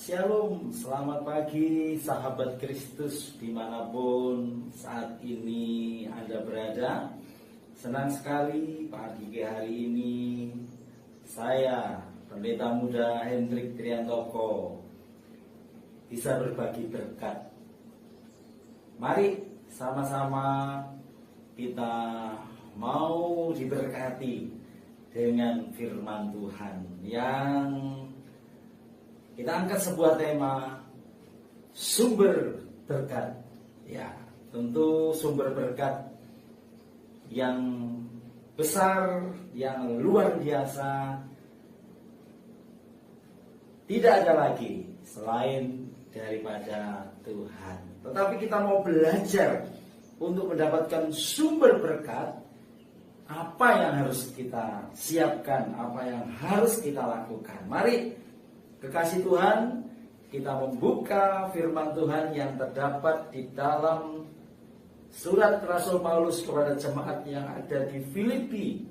Shalom, selamat pagi sahabat Kristus dimanapun saat ini Anda berada. Senang sekali pagi hari ini saya, Pendeta Muda Hendrik Triantoko, bisa berbagi berkat. Mari sama-sama kita mau diberkati dengan firman Tuhan yang kita angkat sebuah tema, sumber berkat. Ya, tentu sumber berkat yang besar, yang luar biasa, tidak ada lagi selain daripada Tuhan. Tetapi kita mau belajar untuk mendapatkan sumber berkat. Apa yang harus kita siapkan, apa yang harus kita lakukan. Mari kekasih Tuhan, kita membuka firman Tuhan yang terdapat di dalam surat Rasul Paulus kepada jemaat yang ada di Filipi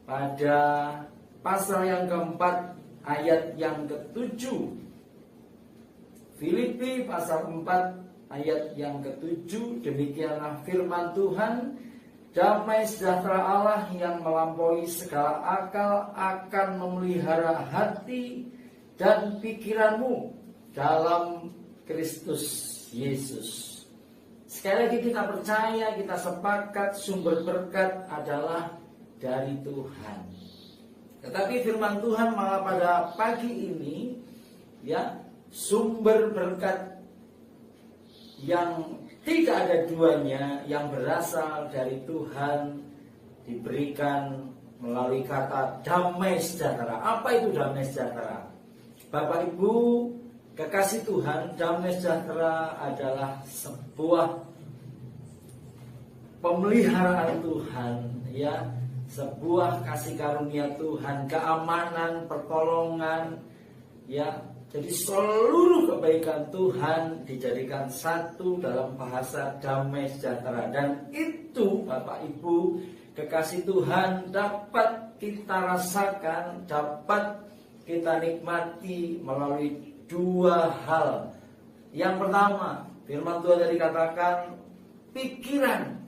pada pasal yang keempat ayat yang ke-7. Filipi pasal 4 ayat yang ke-7, demikianlah firman Tuhan. Damai sejahtera Allah yang melampaui segala akal akan memelihara hati dan pikiranmu dalam Kristus Yesus. Sekali lagi kita percaya, kita sepakat sumber berkat adalah dari Tuhan. Tetapi firman Tuhan malah pada pagi ini, ya, sumber berkat yang tidak ada duanya, yang berasal dari Tuhan, diberikan melalui kata damai sejahtera. Apa itu damai sejahtera? Bapak Ibu kekasih Tuhan, damai sejahtera adalah sebuah pemeliharaan Tuhan, ya, sebuah kasih karunia Tuhan, keamanan, pertolongan, ya. Jadi seluruh kebaikan Tuhan dijadikan satu dalam bahasa damai sejahtera. Dan itu Bapak Ibu kekasih Tuhan dapat kita rasakan, dapat kita nikmati melalui dua hal. Yang pertama, firman Tuhan tadi katakan pikiran,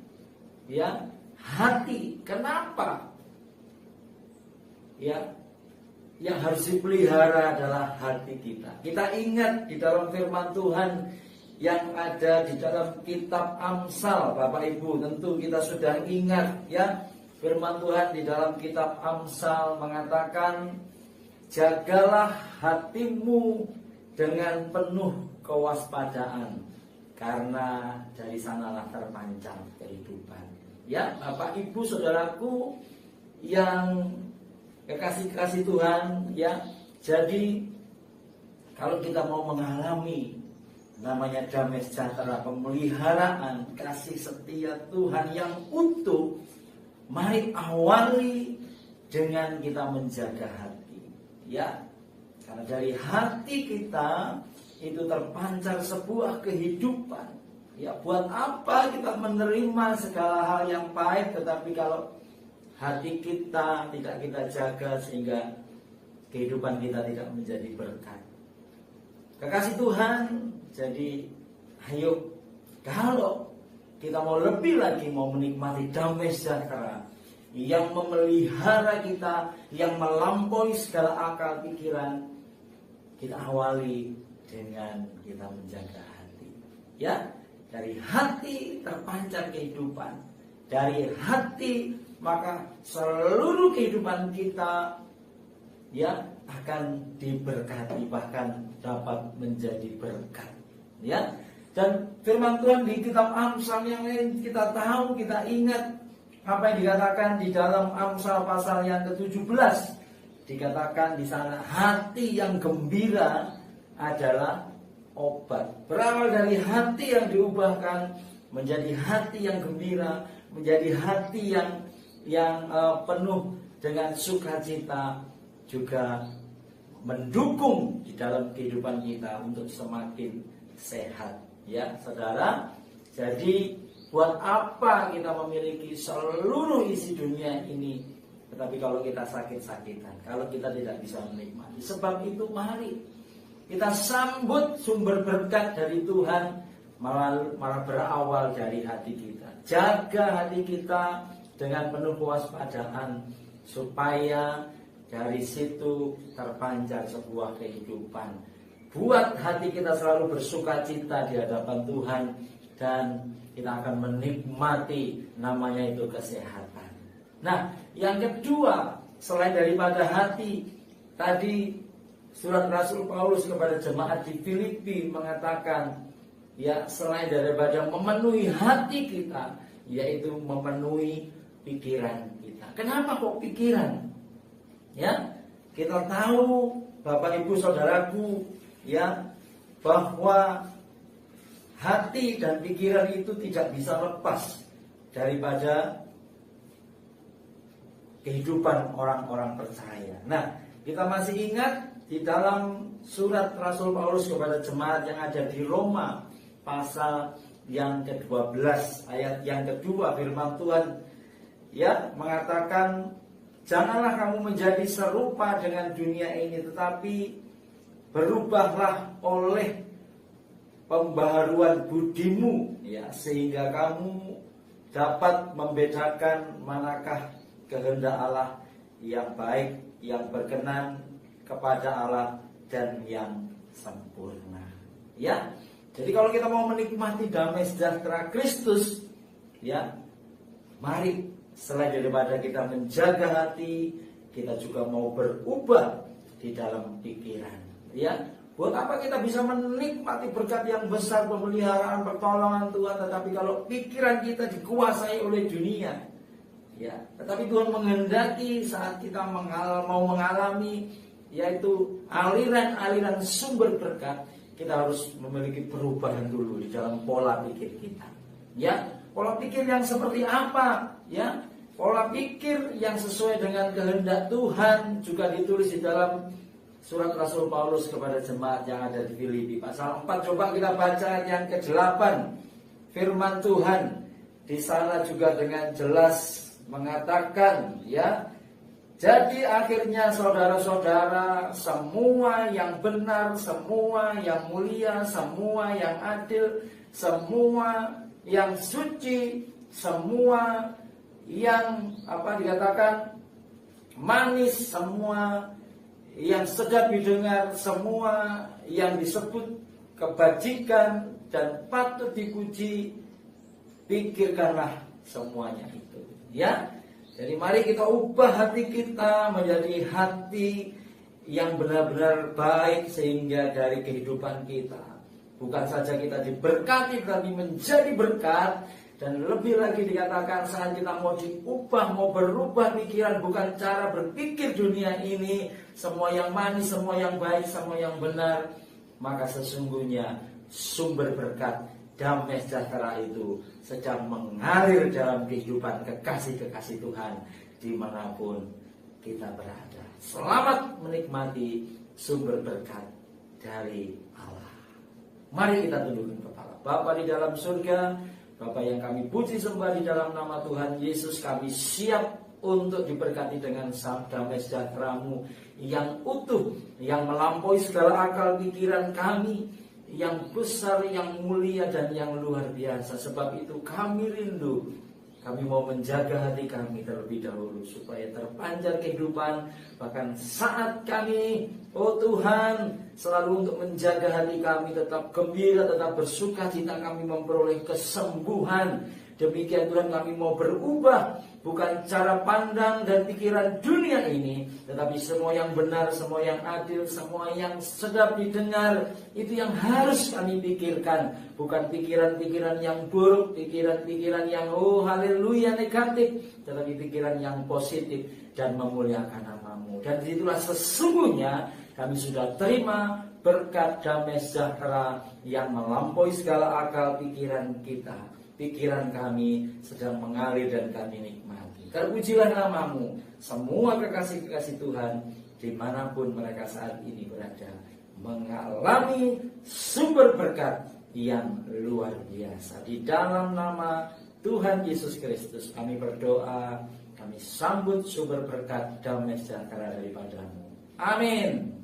ya, hati. Kenapa? Ya, yang harus dipelihara adalah hati kita. Kita ingat di dalam firman Tuhan yang ada di dalam kitab Amsal, Bapak Ibu, tentu kita sudah ingat, ya, firman Tuhan di dalam kitab Amsal mengatakan, jagalah hatimu dengan penuh kewaspadaan, karena dari sanalah terpancar kehidupan. Ya, Bapak Ibu Saudaraku yang kekasih Tuhan, ya. Jadi kalau kita mau mengalami namanya damai sejahtera, pemeliharaan kasih setia Tuhan yang utuh, mari awali dengan kita menjaga hati. Ya, karena dari hati kita itu terpancar sebuah kehidupan. Ya, buat apa kita menerima segala hal yang pahit, tetapi kalau hati kita tidak kita jaga sehingga kehidupan kita tidak menjadi berkat. Kekasih Tuhan, jadi ayo, kalau kita mau lebih lagi, mau menikmati damai sejahtera yang memelihara kita, yang melampaui segala akal pikiran, kita awali dengan kita menjaga hati. Ya, dari hati terpancar kehidupan. Dari hati maka seluruh kehidupan kita, ya, akan diberkati, bahkan dapat menjadi berkat. Ya, dan firman Tuhan di kitab Amsal yang lain kita tahu, kita ingat apa yang dikatakan di dalam Amsal pasal yang ke-17. Dikatakan di sana, hati yang gembira adalah obat. Berawal dari hati yang diubahkan menjadi hati yang gembira, menjadi hati yang penuh dengan sukacita, juga mendukung di dalam kehidupan kita untuk semakin sehat. Ya, saudara. Jadi buat apa kita memiliki seluruh isi dunia ini, tetapi kalau kita sakit-sakitan, kalau kita tidak bisa menikmati. Sebab itu mari Kita sambut sumber berkat dari Tuhan malah berawal dari hati kita. Jaga hati kita dengan penuh kewaspadaan supaya dari situ terpancar sebuah kehidupan. Buat hati kita selalu bersukacita di hadapan Tuhan, dan kita akan menikmati namanya itu kesehatan. Nah, yang kedua, selain daripada hati, tadi surat Rasul Paulus kepada jemaat di Filipi mengatakan, ya, selain daripada memenuhi hati kita, yaitu memenuhi pikiran kita. Kenapa kok pikiran? Ya, kita tahu Bapak Ibu Saudaraku, ya, bahwa hati dan pikiran itu tidak bisa lepas daripada kehidupan orang-orang percaya. Nah, kita masih ingat di dalam surat Rasul Paulus kepada jemaat yang ada di Roma pasal yang ke-12 ayat yang kedua, firman Tuhan, ya, mengatakan, janganlah kamu menjadi serupa dengan dunia ini, tetapi berubahlah oleh pembaharuan budimu, ya, sehingga kamu dapat membedakan manakah kehendak Allah yang baik, yang berkenan kepada Allah, dan yang sempurna. Ya, jadi kalau kita mau menikmati damai sejahtera Kristus, ya, mari selain daripada kita menjaga hati, kita juga mau berubah di dalam pikiran. Ya, buat apa kita bisa menikmati berkat yang besar, pemeliharaan, pertolongan Tuhan, tetapi kalau pikiran kita dikuasai oleh dunia, ya, tetapi Tuhan menghendaki saat kita mau mengalami, yaitu aliran-aliran sumber berkat, kita harus memiliki perubahan dulu di dalam pola pikir kita. Ya, pola pikir yang seperti apa? Ya, pola pikir yang sesuai dengan kehendak Tuhan juga ditulis di dalam surat Rasul Paulus kepada jemaat yang ada di Filipi pasal 4. Coba kita baca yang ke-8. Firman Tuhan di sana juga dengan jelas mengatakan, ya, jadi akhirnya saudara-saudara, semua yang benar, semua yang mulia, semua yang adil, semua yang suci, semua yang dikatakan manis, semua yang sedap didengar, semua yang disebut kebajikan dan patut dipuji, pikirkanlah semuanya itu. Ya, jadi mari kita ubah hati kita menjadi hati yang benar-benar baik, sehingga dari kehidupan kita bukan saja kita diberkati, tapi menjadi berkat. Dan lebih lagi dikatakan saat kita mau diubah, mau berubah pikiran, bukan cara berpikir dunia ini, semua yang manis, semua yang baik, semua yang benar, maka sesungguhnya sumber berkat damai sejahtera itu sedang mengalir dalam kehidupan kekasih-kekasih Tuhan dimanapun kita berada. Selamat menikmati sumber berkat dari Allah. Mari kita tundukkan kepala. Bapa di dalam surga, Bapa yang kami puji sembah di dalam nama Tuhan Yesus, kami siap untuk diberkati dengan damai sejahtera-Mu yang utuh, yang melampaui segala akal pikiran kami, yang besar, yang mulia, dan yang luar biasa. Sebab itu kami rindu, kami mau menjaga hati kami terlebih dahulu supaya terpancar kehidupan. Bahkan saat kami, oh Tuhan, selalu untuk menjaga hati kami tetap gembira, tetap bersuka cita, kami memperoleh kesembuhan. Demikian Tuhan, kami mau berubah, bukan cara pandang dan pikiran dunia ini, tetapi semua yang benar, semua yang adil, semua yang sedap didengar, itu yang harus kami pikirkan. Bukan pikiran-pikiran yang buruk, pikiran-pikiran yang haleluya negatif, tetapi pikiran yang positif dan memuliakan nama-Mu. Dan disitulah sesungguhnya kami sudah terima berkat damai sejahtera yang melampaui segala akal pikiran kita. Pikiran kami sedang mengalir dan kami nikmati. Terpujilah nama-Mu, semua kekasih-kekasih Tuhan dimanapun mereka saat ini berada, mengalami sumber berkat yang luar biasa. Di dalam nama Tuhan Yesus Kristus kami berdoa, kami sambut sumber berkat damai sejahtera daripada-Mu. Amin.